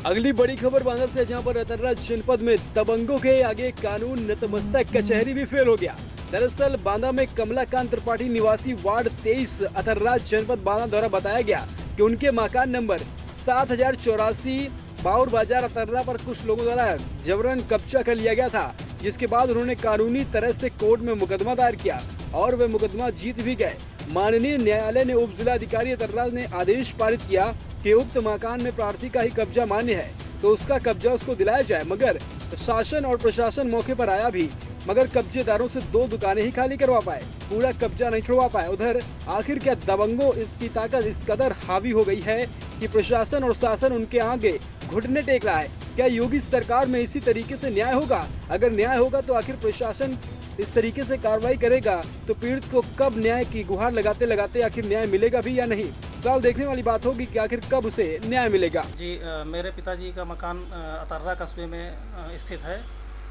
अगली बड़ी खबर बांदा से, जहां पर अतर्रा जनपद में दबंगों के आगे कानून नतमस्तक, कचहरी भी फेल हो गया। दरअसल बांदा में कमलाकांत त्रिपाठी निवासी वार्ड 23 अतर्रा जनपद बांदा द्वारा बताया गया कि उनके मकान नंबर 7084 बाउर बाजार अतर्रा पर कुछ लोगों द्वारा जबरन कब्जा कर लिया गया था, जिसके बाद उन्होंने कानूनी तरह से कोर्ट में मुकदमा दायर किया और वे मुकदमा जीत भी गए। माननीय न्यायालय ने उप जिलाधिकारी अतर्रा ने आदेश पारित किया कि उक्त मकान में प्रार्थी का ही कब्जा मान्य है तो उसका कब्जा उसको दिलाया जाए, मगर शासन और प्रशासन मौके पर आया भी, मगर कब्जेदारों से 2 दुकानें ही खाली करवा पाए, पूरा कब्जा नहीं छुड़वा पाए। उधर आखिर क्या दबंगों इसकी ताकत इस कदर हावी हो गई है कि प्रशासन और शासन उनके आगे घुटने टेक रहा है। क्या योगी सरकार में इसी तरीके से न्याय होगा? अगर न्याय होगा तो आखिर प्रशासन इस तरीके से कार्रवाई करेगा तो पीड़ित को कब न्याय की गुहार लगाते लगाते आखिर न्याय मिलेगा भी या नहीं? कल देखने वाली बात होगी कि आखिर कब उसे न्याय मिलेगा। जी, मेरे पिताजी का मकान अतर्रा कस्बे में स्थित है,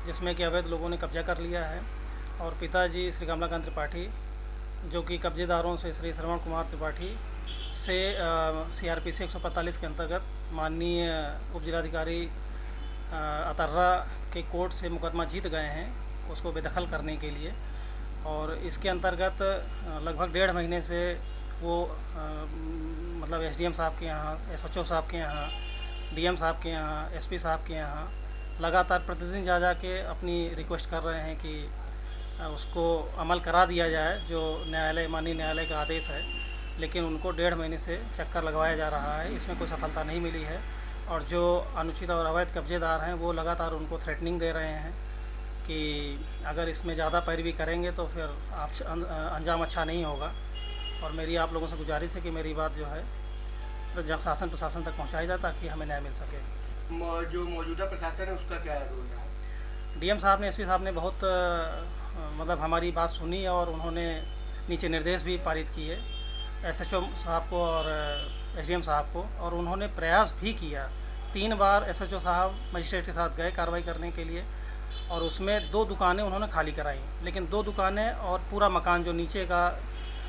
जिसमें कि अवैध लोगों ने कब्जा कर लिया है। और पिताजी श्री कमलाकांत त्रिपाठी, जो कि कब्जेदारों से श्री श्रवण कुमार त्रिपाठी से CRPC 145 के अंतर्गत माननीय उप जिलाधिकारी अतर्रा के कोर्ट से मुकदमा जीत गए हैं उसको बेदखल करने के लिए। और इसके अंतर्गत लगभग 1.5 महीने से वो मतलब SDM साहब के यहाँ, SHO साहब के यहाँ, DM साहब के यहाँ, SP साहब के यहाँ लगातार प्रतिदिन जा के अपनी रिक्वेस्ट कर रहे हैं कि उसको अमल करा दिया जाए, जो माननीय न्यायालय का आदेश है। लेकिन उनको 1.5 महीने से चक्कर लगवाया जा रहा है, इसमें कोई सफलता नहीं मिली है। और जो अनुचित और अवैध कब्जेदार हैं वो लगातार उनको थ्रेटनिंग दे रहे हैं कि अगर इसमें ज़्यादा पैरवी करेंगे तो फिर अंजाम अच्छा नहीं होगा। और मेरी आप लोगों से गुजारिश है कि मेरी बात जो है शासन प्रशासन तक पहुंचाई जाए ताकि हमें न्याय मिल सके। जो मौजूदा प्रशासन है उसका क्या रोल है? DM साहब ने, SP साहब ने बहुत मतलब हमारी बात सुनी और उन्होंने नीचे निर्देश भी पारित किए SHO साहब को और SDM साहब को, और उन्होंने प्रयास भी किया। 3 बार SHO साहब मजिस्ट्रेट के साथ गए कार्रवाई करने के लिए, और उसमें 2 दुकानें उन्होंने खाली कराई, लेकिन 2 दुकानें और पूरा मकान जो नीचे का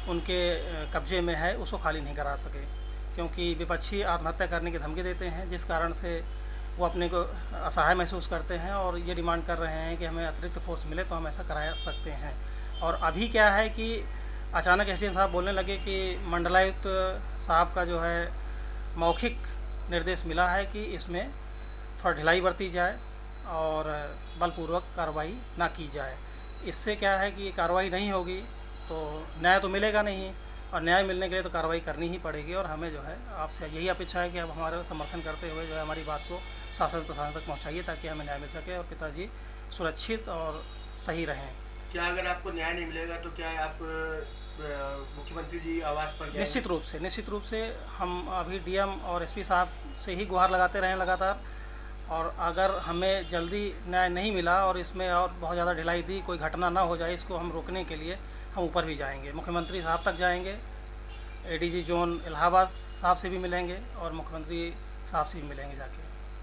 उनके कब्जे में है उसको खाली नहीं करा सके, क्योंकि विपक्षी आत्महत्या करने की धमकी देते हैं, जिस कारण से वो अपने को असहाय महसूस करते हैं और ये डिमांड कर रहे हैं कि हमें अतिरिक्त फोर्स मिले तो हम ऐसा करा सकते हैं। और अभी क्या है कि अचानक SDM साहब बोलने लगे कि मंडलायुक्त साहब का जो है मौखिक निर्देश मिला है कि इसमें थोड़ा ढिलाई बरती जाए और बलपूर्वक कार्रवाई ना की जाए। इससे क्या है कि कार्रवाई नहीं होगी तो न्याय तो मिलेगा नहीं, और न्याय मिलने के लिए तो कार्रवाई करनी ही पड़ेगी। और हमें जो है आपसे यही अपेक्षा है कि आप हमारे समर्थन करते हुए जो है हमारी बात को शासन प्रशासन तक पहुँचाइए ताकि हमें न्याय मिल सके और पिताजी सुरक्षित और सही रहें। क्या अगर आपको न्याय नहीं मिलेगा तो क्या आप मुख्यमंत्री जी आवास पर जाएंगे? निश्चित रूप से हम अभी DM और SP साहब से ही गुहार लगाते रहें लगातार, और अगर हमें जल्दी न्याय नहीं मिला और इसमें और बहुत ज़्यादा ढिलाई दी, कोई घटना ना हो जाए, इसको हम रोकने के लिए हम ऊपर भी जाएंगे, मुख्यमंत्री साहब तक जाएंगे, ADG जोन इलाहाबाद साहब से भी मिलेंगे और मुख्यमंत्री साहब से भी मिलेंगे जाके।